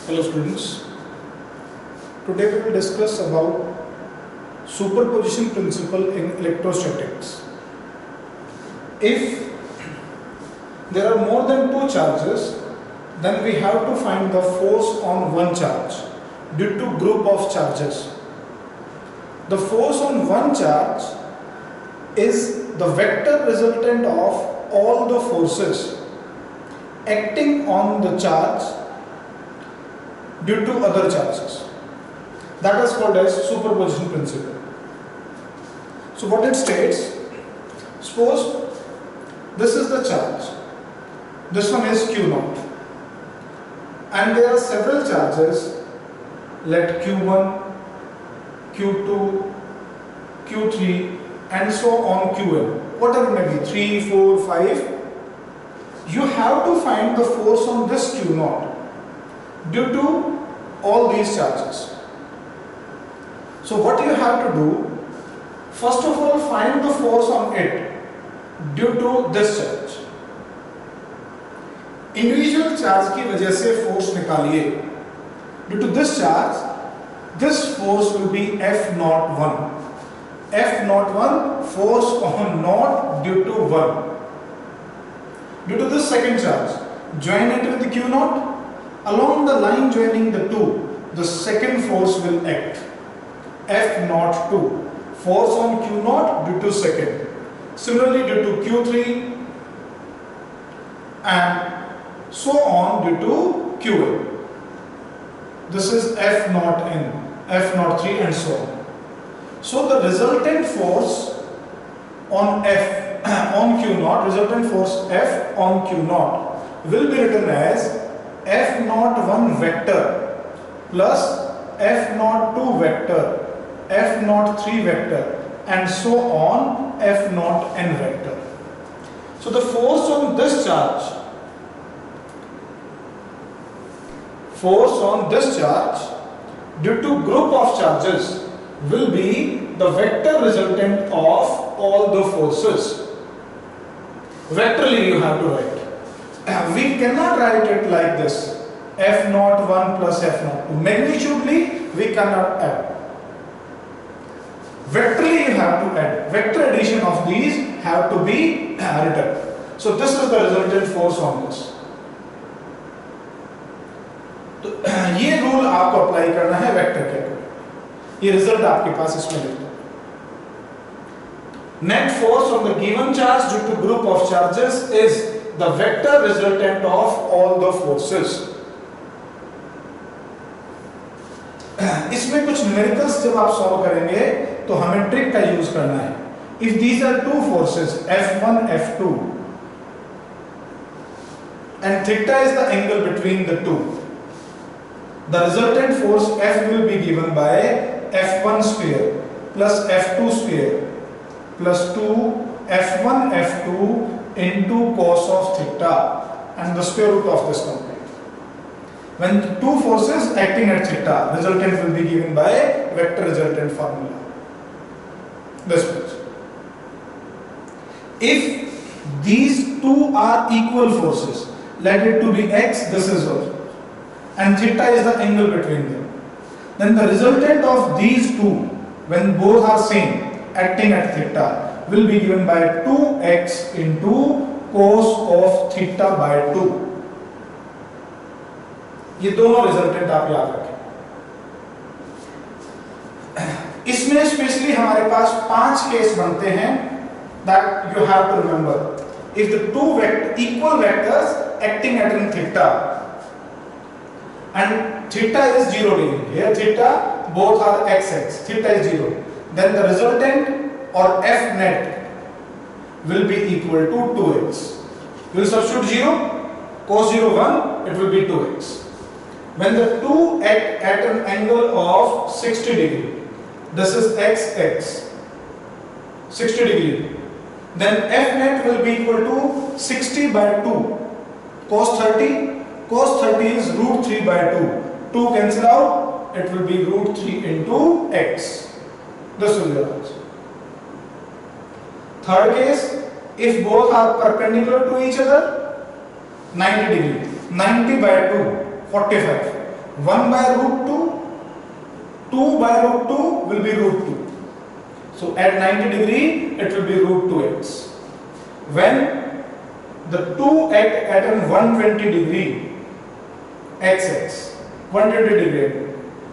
Hello students, today we will discuss about superposition principle in electrostatics. If there are more than two charges, then we have to find the force on one charge due to group of charges. The force on one charge is the vector resultant of all the forces acting on the charge due to other charges. That is called as superposition principle. So what it states, suppose this is the charge, this one is Q0, and there are several charges, let Q1, Q2, Q3 and so on Qn, whatever may be, 3, 4, 5. You have to find the force on this Q0 due to all these charges. So what you have to do, first of all find the force on it due to this charge. Individual charge की वजह से force निकालिए. Due to this charge, this force will be F01. F01 force on naught due to 1. Due to this second charge, join it with the Q0. Along the line joining the two, the second force will act. F02, force on Q0 due to second. Similarly due to Q3 and so on due to Qn. This is F0n, F03 and so on. So the resultant force on F on Q0, resultant force F on Q0 will be written as F01 vector plus F02 vector, F03 vector and so on F0n vector. So the force on this charge, due to group of charges will be the vector resultant of all the forces. Vectorally you have to write. We cannot write it like this, F01 plus F02. Magnitudely we cannot add. Vectorally you have to add. Vector addition of these have to be written. So this is the resultant force on this. तो ये rule आपको apply करना है vector के ऊपर. ये result आपके पास इसमें लिखो. Net force on the given charge due to group of charges is the vector resultant of all the forces. इसमें कुछ न्यूमेरिकल्स जब आप सॉल्व करेंगे तो हमें ट्रिक का यूज करना है. If these are two forces F1, F2 and theta is the angle between the two, the resultant force F will be given by F1 square plus F2 square plus 2 F1 F2 into cos of theta and the square root of this complete. When two forces acting at theta, resultant will be given by vector resultant formula. This much. If these two are equal forces, let it to be x, this is also, and theta is the angle between them, then the resultant of these two, when both are same acting at theta, will be given by 2x into cos of theta by 2. ये दोनों resultant आप याद रखें. इसमें specially हमारे पास 5 case बनते हैं that you have to remember. If the two equal vectors acting at an theta and theta is 0 degree, here theta both are x, theta is 0, then the resultant or f net will be equal to 2x. We will substitute 0, cos 0 1, it will be 2x. When the two act at an angle of 60 degree, this is x, 60 degree, then f net will be equal to 60 by 2, cos 30 is root 3 by 2, 2 cancel out, it will be root 3 into x. This will be the answer. Third case, if both are perpendicular to each other, 90 degree, 90 by 2, 45. 1 by root 2, 2 by root 2 will be root 2. So at 90 degree it will be root 2x. When the 2 at an 120 degree xx, 120 degree,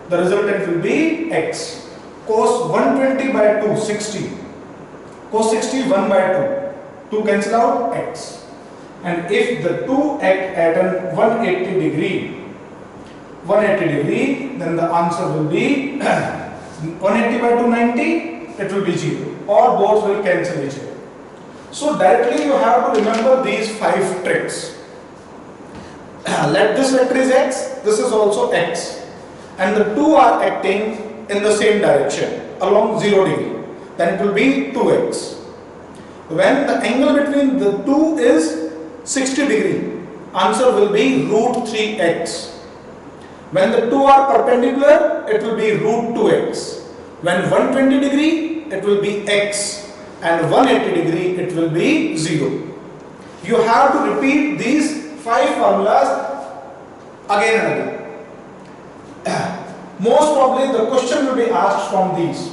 the resultant will be x. Cos 120 by 2, 60. Cos 60, 1 by 2. 2 cancel out, x. And if the 2 act at an 180 degree, then the answer will be 180 by 290, it will be 0. Or both will cancel each other. So directly you have to remember these 5 tricks. Let this vector is x, this is also x. And the 2 are acting in the same direction along 0 degree. Then it will be 2x. When the angle between the 2 is 60 degree, answer will be root 3x. When the 2 are perpendicular, it will be root 2x. When 120 degree, it will be x. And 180 degree, it will be 0. You have to repeat these 5 formulas again and again. Most probably the question will be asked from these.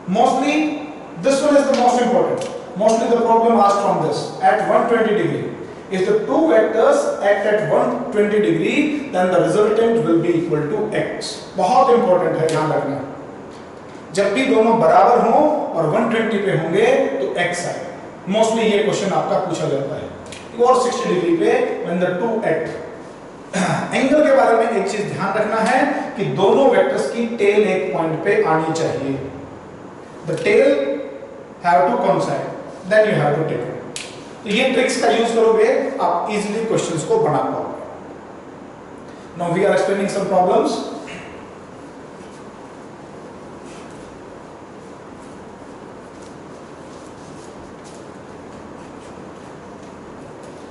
Mostly, this one is the most important. Mostly the problem asked from this. At 120 degree, if the 2 vectors act at 120 degree, then the resultant will be equal to x. बहुत important है ध्यान रखना. जब भी दोनों बराबर हों और 120 पे होंगे तो x आएगा. Mostly ये क्वेश्चन आपका पूछा जाता है. और 60 डिग्री पे when the 2 act. एंगल के बारे में एक चीज ध्यान रखना है कि दोनों वेक्टर्स की टेल एक पॉइंट पे आनी चाहिए. The tail have to coincide. Then you have to take it. तो ये ट्रिक्स का यूज करोगे आप इजीली क्वेश्चंस को बना पाओगे. Now we are explaining some problems.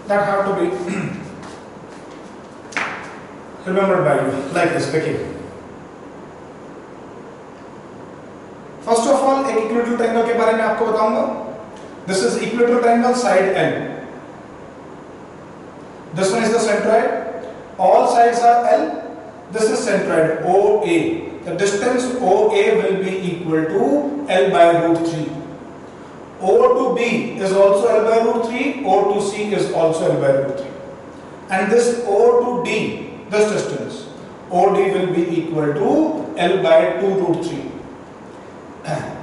That have to be remembered by you like this. देखिए, फर्स्ट ऑफ ऑल एक इक्विलेटरल ट्रायंगल के बारे में आपको बताऊंगा. This is equilateral triangle side L. This one is the centroid. All sides are L. This is centroid OA. The distance OA will be equal to L by root 3. O to B is also L by root 3. O to C is also L by root 3. And this O to D, this distance OD will be equal to L by 2 root 3.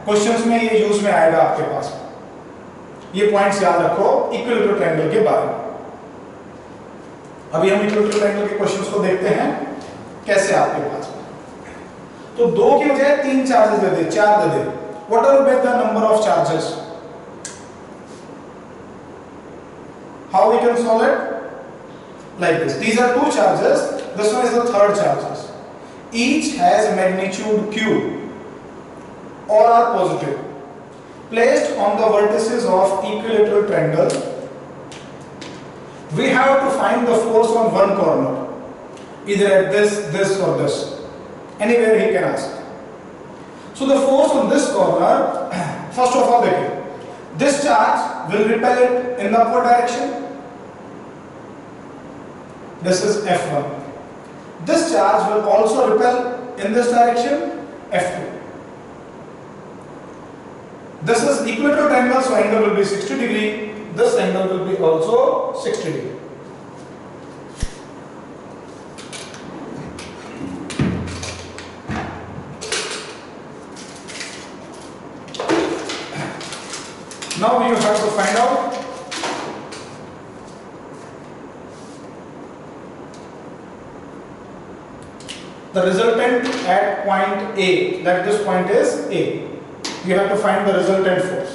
Questions में ये use में आएगा आपके पास. ये points याद रखो equilateral triangle के बारे में. अभी हम इक्विलेटरल ट्रायंगल के क्वेश्चंस को देखते हैं कैसे आपके पास. तो 2 की बजाय 3 चार्जेस दे दे, 4 दे दे. What are the number of charges? How we can solve it? Like this. These are 2 charges. This one is the third charges. Each has magnitude q. All are positive. Placed on the vertices of equilateral triangle, we have to find the force on one corner, either at this or this. Anywhere he can ask. So the force on this corner, first of all, this charge will repel it in the upward direction. This is F1. This charge will also repel in this direction, F2. This is equilateral triangle, so angle will be 60 degree. This angle will be also 60 degree. Now you have to find out the resultant at point A. That this point is A. You have to find the resultant force.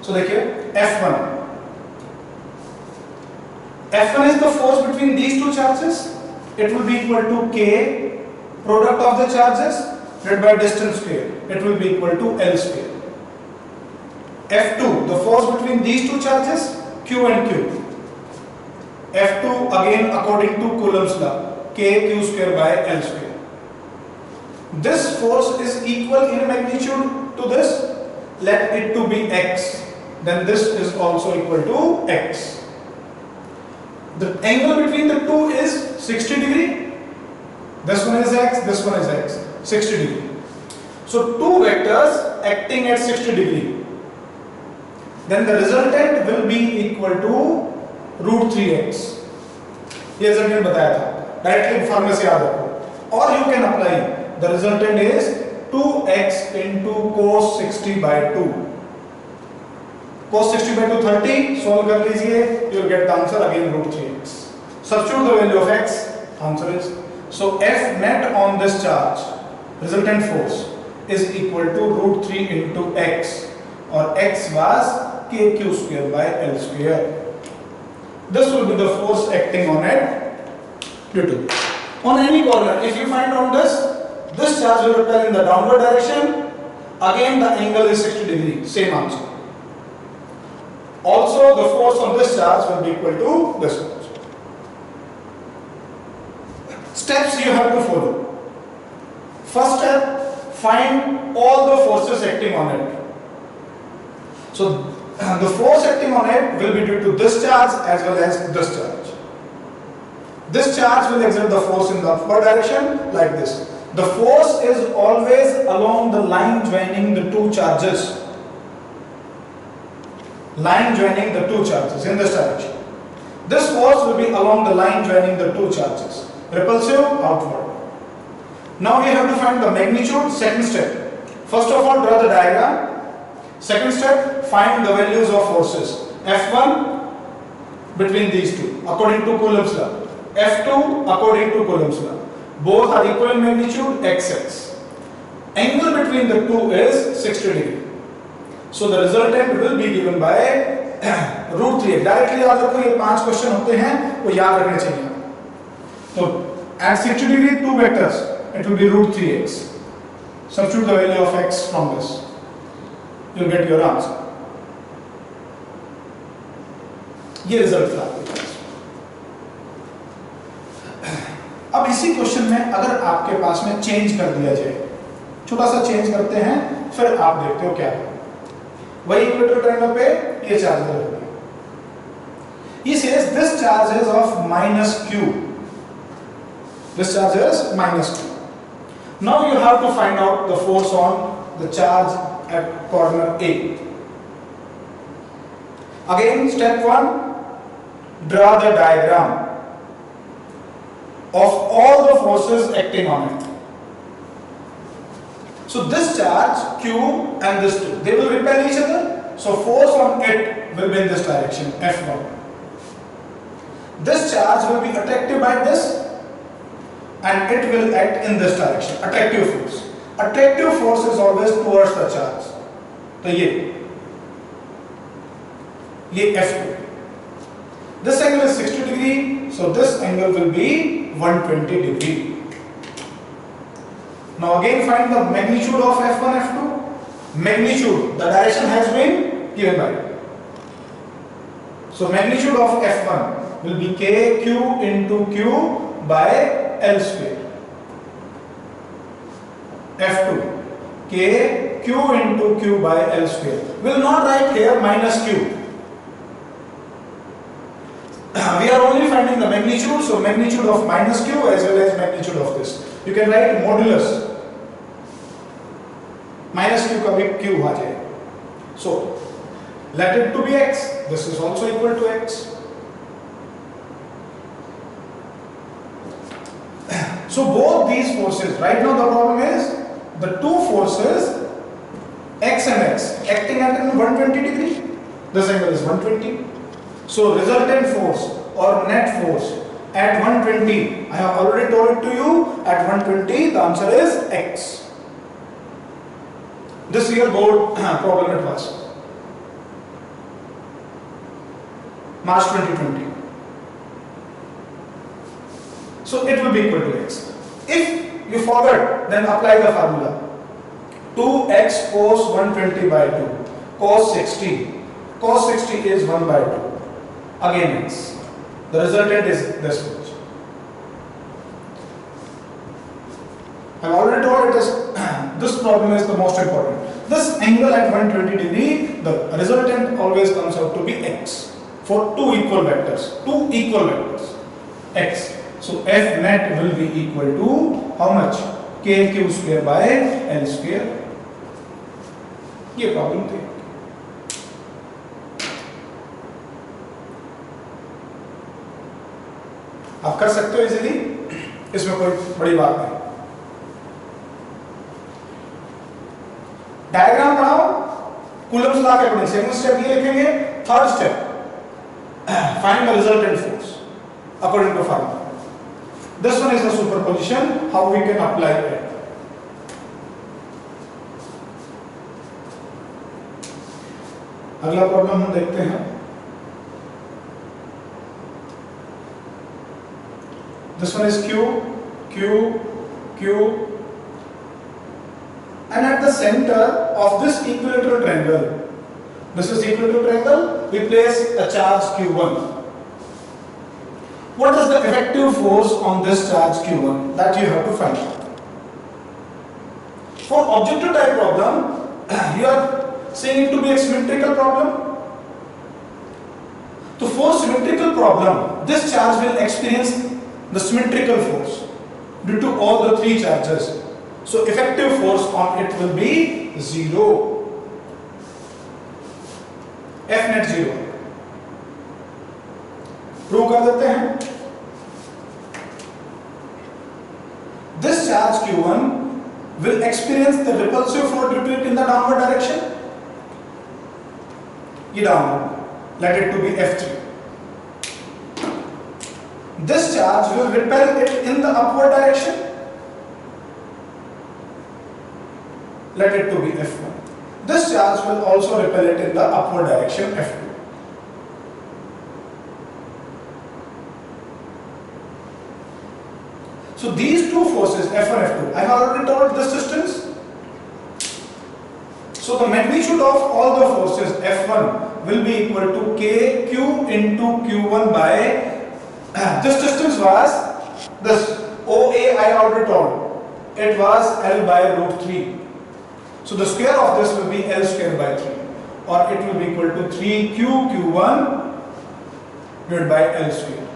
So देखिए F1. F1 is the force between these 2 charges. It will be equal to K, product of the charges, divided by distance square. It will be equal to L square. F2, the force between these 2 charges, Q and Q. F2 again according to Coulomb's law, K Q square by L square. This force is equal in magnitude to this. Let it to be X. then this is also equal to x. The angle between the two is 60 degree. This one is x, this one is x, 60 degree. So two vectors acting at 60 degree. Then the resultant will be equal to root 3x. ये resultant बताया था, directly फॉर्मूले से याद रखो. और you can apply the resultant is 2x into cos 60 by 2. Cos 60 by 2 30, solve कर लीजिए, you will get the answer again root 3x. Substitute the value of x, answer is, so F net on this charge, resultant force, is equal to root 3 into x, or x was kq square by L square. This will be the force acting on it due to. On any corner, if you find on this charge will repel in the downward direction, again the angle is 60 degree, same answer. Also the force on this charge will be equal to this one. Steps you have to follow. First step, find all the forces acting on it. So the force acting on it will be due to this charge as well as this charge. This charge will exert the force in the upward direction like this. The force is always along the line joining the two charges. Line joining the two charges in this direction. This force will be along the line joining the two charges. Repulsive, outward. Now we have to find the magnitude. Second step. First of all, draw the diagram. Second step, find the values of forces. F1 between these two according to Coulomb's law. F2 according to Coulomb's law. Both are equal in magnitude, xx. Angle between the two is 60 degree. So the resultant will be given by root 3x. Directly याद रखो, ये 5 question होते हैं वो याद रखने चाहिए. So at 60 degree, two vectors, it will be root 3x. Substitute the value of x from this. You'll get your answer. ये रिजल्ट था. अब इसी क्वेश्चन में अगर आपके पास में चेंज कर दिया जाए, छोटा सा चेंज करते हैं, फिर आप देखते हो क्या है. वही इक्वेटर ट्रायंगल पे ये चार्ज है. He says this charge is of minus q. This charge is minus q. Now you have to find out the force on the charge at corner A. Again, step 1, draw the diagram of all the forces acting on it. So this charge Q and this 2, they will repel each other. So force on it will be in this direction, F1. This charge will be attracted by this and it will act in this direction, attractive force. Attractive force is always towards the charge. So ये F2. This angle is 60 degree, so this angle will be 120 degree. Now again find the magnitude of F1, F2. Magnitude, the direction has been given by. So magnitude of F1 will be kq into q by L square. F2 kq into q by L square. We will not write here minus q. We are only finding the magnitude, so magnitude of minus q as well as magnitude of this. You can write modulus. Minus q का भी q आ जाए. So let it to be x. This is also equal to x. So both these forces, right now the problem is the two forces x and x acting at 120 degree. This angle is 120. So resultant force or net force at 120, I have already told it to you, at 120 the answer is x. This year board problem it was. March 2020. So it will be equal to x. If you forget, then apply the formula. 2x cos 120 by 2 cos 60. Cos 60 is 1 by 2. Again x. The resultant is this much. I have already told it is this problem is the most important. this angle at 120 degree, the resultant always comes out to be x for two equal vectors, x. So F net will be equal to how much? KQ square by L square. ये problem थी. आप कर सकते हो easily, इसमें कोई बड़ी बात नहीं. डायग्राम बनाओ कूलम्स लॉ के अकॉर्डिंग. सेकंड स्टेप ये लिखेंगे. Third step find the resultant force according to formula. This one is the superposition, how we can apply it. अगला प्रॉब्लम हम देखते हैं. This one is Q, Q, Q, and at the center of this equilateral triangle, this is equilateral triangle, we place a charge Q1. What is the effective force on this charge Q1? That you have to find. For objective type problem, you are saying it to be a symmetrical problem. So for symmetrical problem, this charge will experience the symmetrical force due to all the three charges. So effective force on it will be 0. F net 0. Prove कर देते हैं. This charge Q1 will experience the repulsive flow due to it in the downward direction. ये downward. Let it to be F3. This charge will repel it in the upward direction. Let it to be F1. This charge will also repel it in the upward direction, F2. So these two forces, F1, F2, I have already told this distance. So the magnitude of all the forces F1 will be equal to KQ into Q1 by this distance was this OA. I already told it was L by root 3. So the square of this will be L square by 3, or it will be equal to 3Q Q1 divided by L square.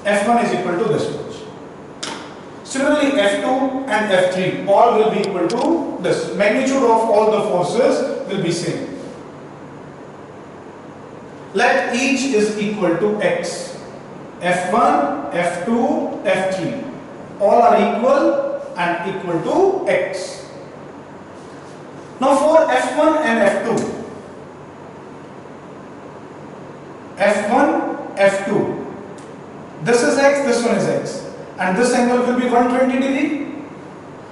F1 is equal to this much. Similarly, F2 and F3 all will be equal to this. Magnitude of all the forces will be same. Let each is equal to x. F1, F2, F3 all are equal and equal to x. Now for F1 and F2, F1, F2, this is x, this one is x, and this angle will be 120 degree.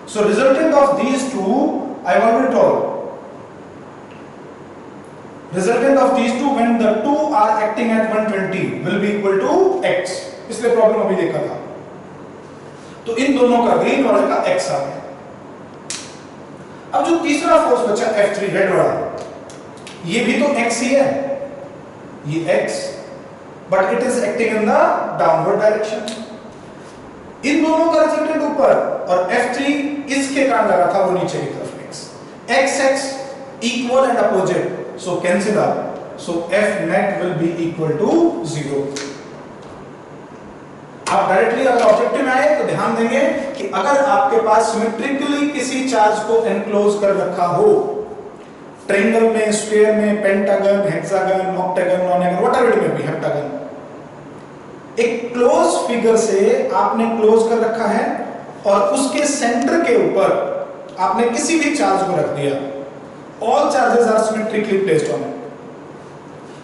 So resultant of these two, I have already told. Resultant of these two when the two are acting at 120 will be equal to x. इसलिए problem अभी देखा था. तो इन दोनों का green वाले का x आ गया. अब जो तीसरा फोर्स बचा F3 रेड वाला, ये भी तो x ही है. ये x, but it is acting in the downward direction. इन दोनों का रिजल्टेंट ऊपर और F3 इसके कारण लगा था वो नीचे की तरफ x. x equal and opposite. So cancel out. So F net will be equal to 0. आप डायरेक्टली अगर ऑब्जेक्टिव में आए तो ध्यान देंगे कि अगर आपके पास सिमेट्रिकली किसी चार्ज को एनक्लोज कर रखा हो, ट्रायंगल में, स्फीयर में, pentagon, hexagon, octagon, nonhexagon, whatever it may be, heptagon, एक क्लोज फिगर से आपने क्लोज कर रखा है और उसके सेंटर के ऊपर आपने किसी भी चार्ज को रख दिया. All charges are symmetrically placed on it.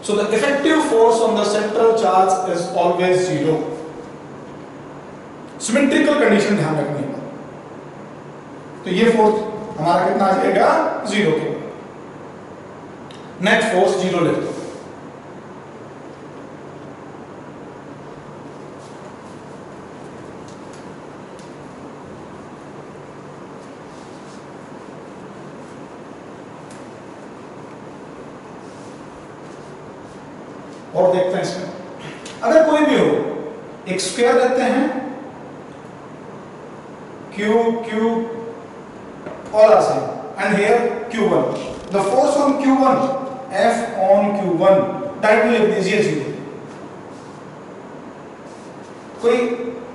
So the effective force on the central charge is always 0. Symmetrical condition ध्यान रखनी है. तो ये फोर्स हमारा कितना आ जाएगा? 0 के. नेट फोर्स 0 लेते हैं. और देखते हैं इसमें, अगर कोई भी हो, एक स्क्वायर लेते हैं, Q, Q, all are same. and here Q1. The force on Q1, F on Q1, type में लिख दीजिए 0. कोई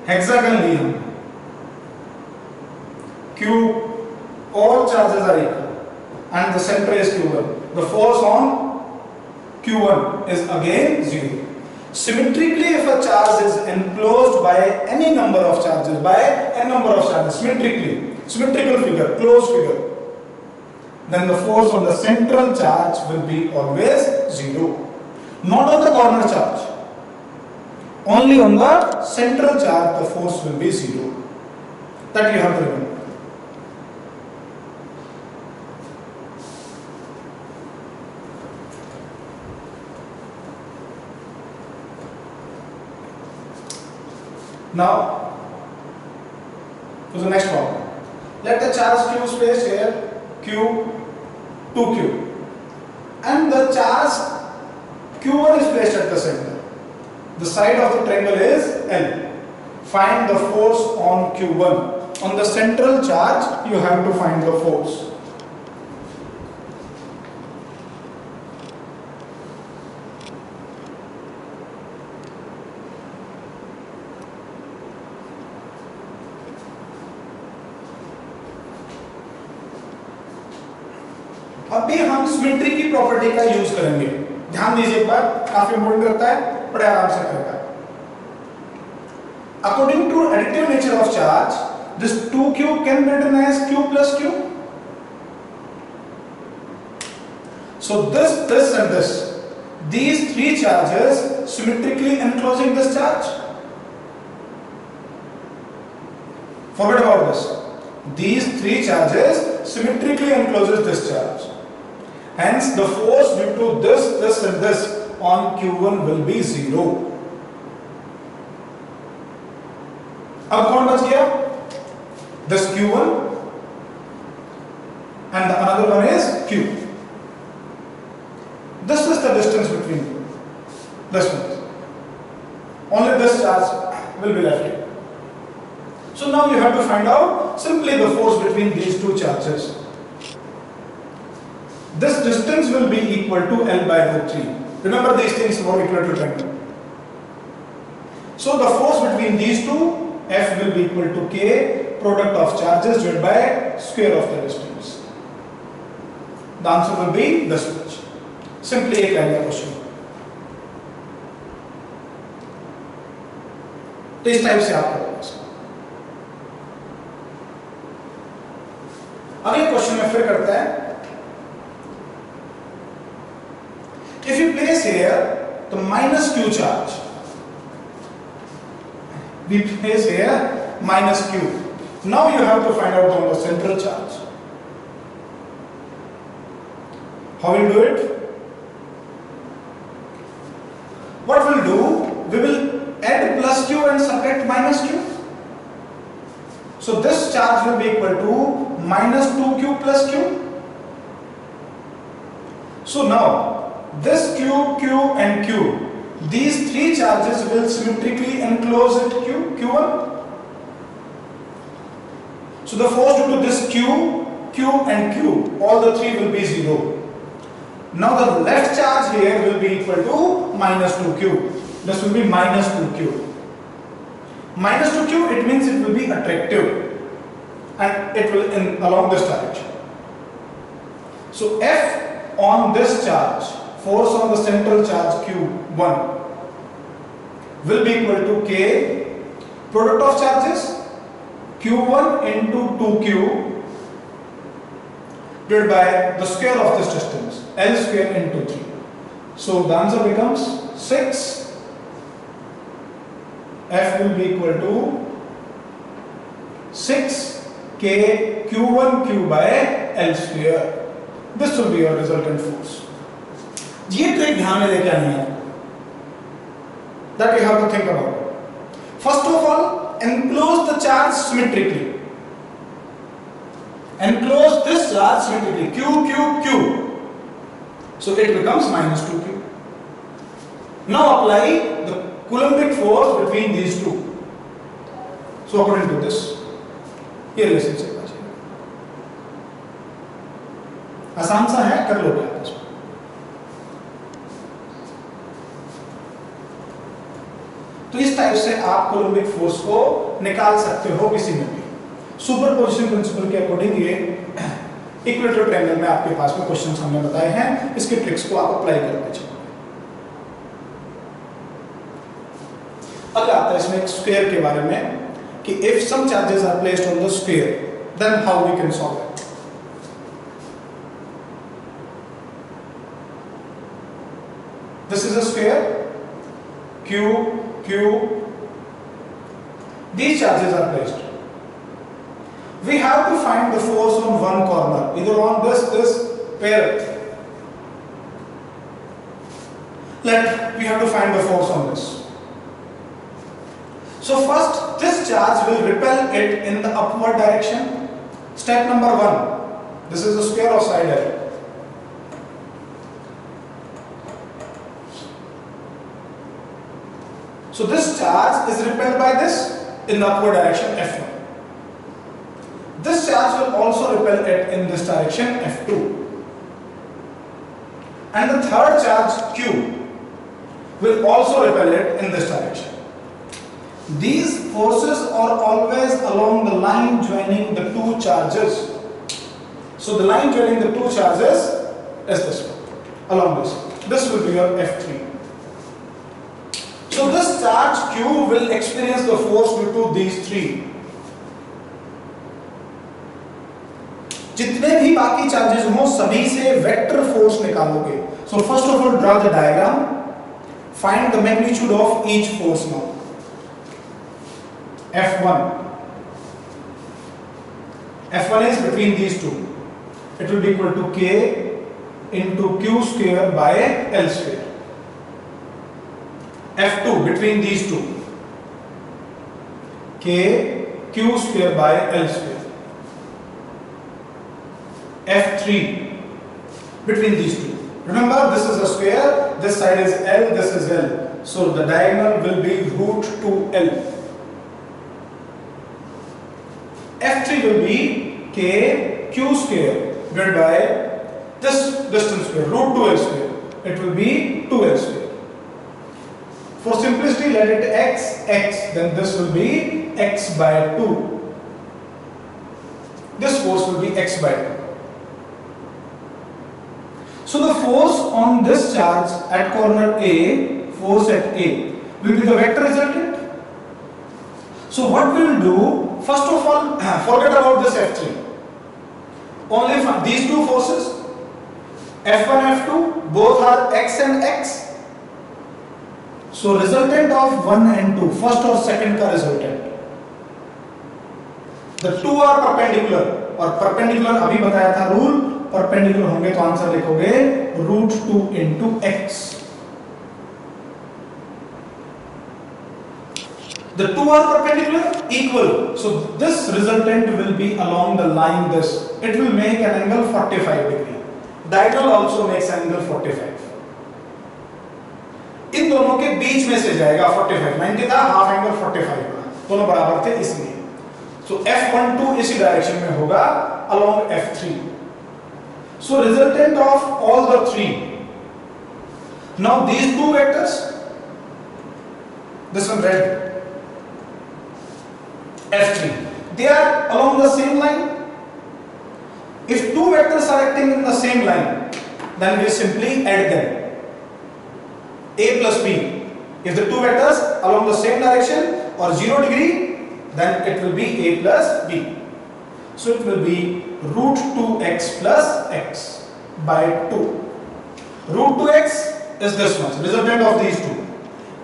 हेक्सागन नहीं हम. Q, all charges are equal and the center is Q1. The force on Q1 is again 0. Symmetrically, if a charge is enclosed by any number of charges, symmetrical figure, closed figure, then the force on the central charge will be always 0. Not on the corner charge. Only on the central charge the force will be 0. That you have to remember. Now, to the next problem. Let the charge Q is placed here, Q, 2Q, and the charge Q1 is placed at the center. The side of the triangle is L. Find the force on Q1. On the central charge, you have to find the force. अभी हम symmetry की property का use करेंगे. ध्यान दीजिए एक बार, काफी important रहता है, बड़े आराम से करेगा. According to additive nature of charge, this 2Q can be written as Q plus Q. So this and this, these three charges symmetrically enclosing this charge. Forget about this. These three charges symmetrically encloses this charge. Hence, the force due to this and this on Q1 will be 0. अब कौन बच गया? This Q1 and the another one is Q. This is the distance between this one. Only this charge will be left here. So now you have to find out simply the force between these two charges. This distance will be equal to L by root 3. Remember, these things were equal to triangle. So the force between these two, F will be equal to K, product of charges divided by square of the distance. The answer will be this much. Simply एक line का question. तो इस type से आप करोगे इसको. अगले question में फिर करता है. If you place here the minus Q charge, we place here minus Q. Now you have to find out on the central charge. How will you do it? What we'll do, we will add plus Q and subtract minus Q. So this charge will be equal to minus 2Q plus Q. So now, this Q, Q and Q, these three charges will symmetrically enclose at Q1. So the force due to this Q, Q and Q, all the three will be 0. Now the left charge here will be equal to minus 2Q. This will be minus 2Q. Minus 2Q, it means it will be attractive and it will along this direction. So F on this charge, force on the central charge Q1 will be equal to K, product of charges Q1 into 2Q divided by the square of this distance, L square into 3. So the answer becomes 6. F will be equal to 6 K Q1 Q by L square. This will be your resultant force. ये trick ध्यान में लेके आनी है. That you have to think about. First of all, enclose the charge symmetrically. Enclose this charge symmetrically. Q, Q, Q. So it becomes minus 2Q. Now apply the Coulombic force between these two. So according to this, ये relationship आ जाएगा. आसान सा है, कर लोगे आप इसको। तो इस टाइप से आप कोलम्बिक फोर्स को निकाल सकते हो किसी में भी। सुपरपोजिशन प्रिंसिपल के अकॉर्डिंग ये इक्वेटर ट्रायंगल में आपके पास में क्वेश्चन हमने बताए हैं, इसके ट्रिक्स को आप अप्लाई करते चलो। अगला आता है इसमें एक स्क्वायर के बारे में कि if some charges are placed on the square then how we can solve it. This is a square Q, Q. These charges are placed. We have to find the force on one corner, either on this pair. We have to find the force on this. So first, this charge will repel it in the upward direction. Step number 1. This is the square of side L. So this charge is repelled by this in the upward direction F1. This charge will also repel it in this direction F2. And the third charge Q will also repel it in this direction. These forces are always along the line joining the two charges. So the line joining the two charges is this one, along this. This will be your F3. So this charge Q will experience the force due to these three. जितने भी बाकी charges हो सभी से vector force निकालोगे. So first of all draw the diagram. Find the magnitude of each force now. F1. F1 is between these two. It will be equal to K into Q square by L square. F2 between these two, K Q square by L square. F3 between these two. Remember, this is a square, this side is L, this is L. So the diagonal will be root 2L. F3 will be K Q square divided by this distance square, root 2L square. It will be 2L square. For simplicity, let it x, then this will be x by 2. This force will be x by 2. So the force on this charge at corner A, force at A, will be the vector resultant. So what we will do, first of all, forget about this F3. Only find these two forces, F1, F2, both are x and x. So resultant of 1 and 2, first or second का resultant. The two are perpendicular और perpendicular अभी बताया था rule, perpendicular होंगे तो answer लिखोगे root 2 into x. The two are perpendicular, equal. So this resultant will be along the line this. It will make an angle 45 degree. Diagonal also makes an angle 45. इन दोनों के बीच में से जाएगा 45, 90 था, half angle 45 का, दोनों बराबर थे इसलिए. So F12 इसी डायरेक्शन में होगा along F3. So resultant of all the three. Now these two vectors, this one red, F3, they are along the same line. If two vectors are acting in the same line, then we simply add them. A plus B. If the two vectors along the same direction or 0 degree, then it will be A plus B. So it will be root 2x plus x by 2. Root 2x is this much, resultant of these two.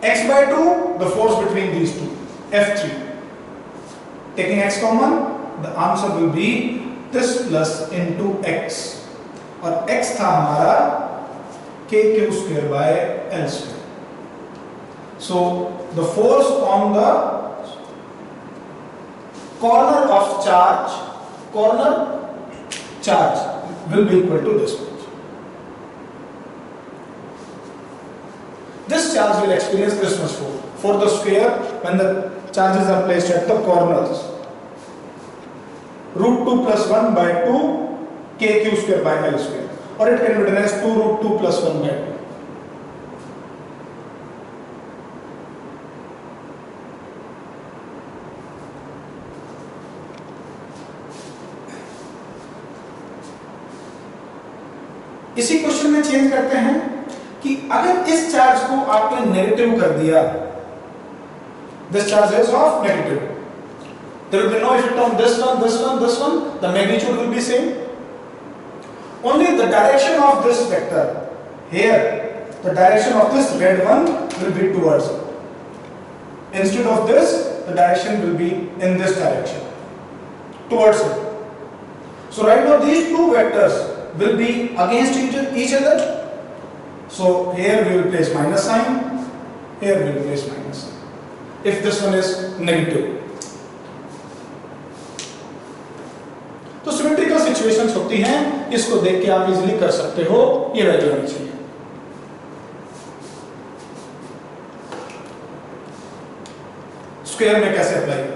X by 2, the force between these two, F3. Taking x common, the answer will be this plus into x. और x था हमारा KQ square by L square. So the force on the corner of charge will be equal to this much. This charge will experience this much force for the square when the charges are placed at the corners. Root 2 plus 1 by 2 kq² by l², or it can be written as 2√2 plus 1 by 2. इसी question में change करते हैं कि अगर इस charge को आपने negative कर दिया, this charge is of negative, there will be no effect on this one, this one, this one, the magnitude will be same. Only the direction of this vector here, the direction of this red one will be towards it. Instead of this, the direction will be in this direction, towards it. So right now these two vectors will be against each other. So here we will place minus sign, here we will place minus sign, if this one is negative. तो symmetrical situations होती हैं, इसको देख के आप easily कर सकते हो, ये वैल्यू होनी चाहिए। स्क्वायर में कैसे अप्लाई करें?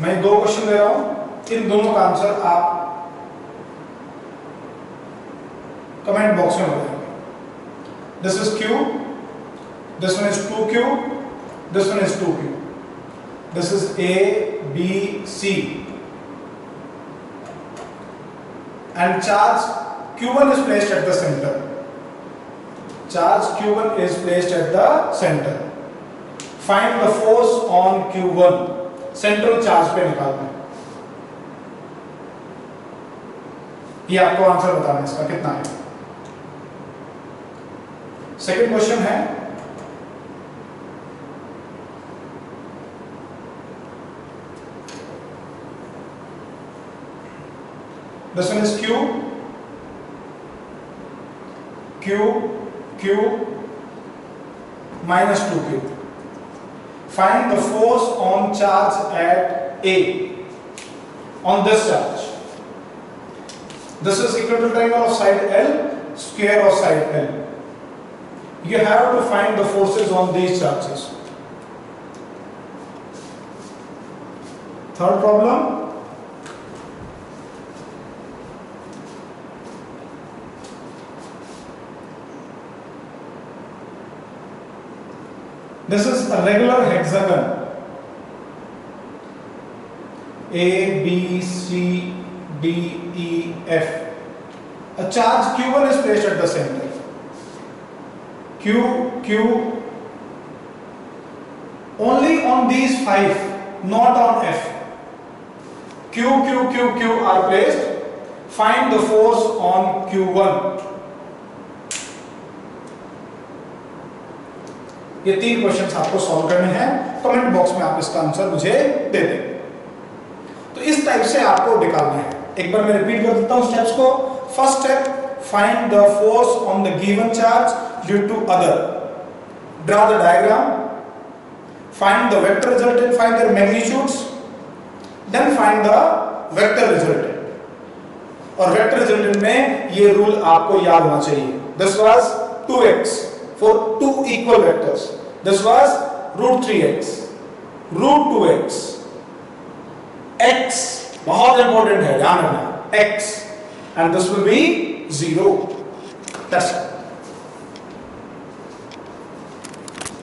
मैं दो क्वेश्चन दे रहा हूं, इन दोनों का आंसर आप कमेंट बॉक्स में बताएंगे। This is q, this one is 2q, this one is 2q, this is a b c, and charge q1 is placed at the center. Charge q1 is placed at the center. Find the force on q1. Central charge पे निकालना है। ये आपको answer बताना है इसका कितना है। सेकंड क्वेश्चन है, this one is q, q, q minus 2q. Find the force on charge at A, on this charge. This is equal to triangle of side L, square of side L. You have to find the forces on these charges. Third problem. This is a regular hexagon. A, B, C, D, E, F. A charge Q1 is placed at the center. Q, Q, only on these 5, not on F. Q, Q, Q, Q are placed. Find the force on Q1. ये तीन questions आपको solve करने हैं, comment box में आप इसका answer मुझे दे दें। तो इस टाइप से आपको निकालना है। एक बार मैं रिपीट कर देता हूं स्टेप्स को। First step, find the force on the given charge due to other, draw the diagram, find the vector resultant, find their magnitudes, then find the vector resultant. और वेक्टर रिजल्टेंट में ये rule आपको याद होना चाहिए। This was 2x for two equal vectors. This was √3x, √2x, x बहुत important है, ध्यान रखना, x, and this will be 0. That's it.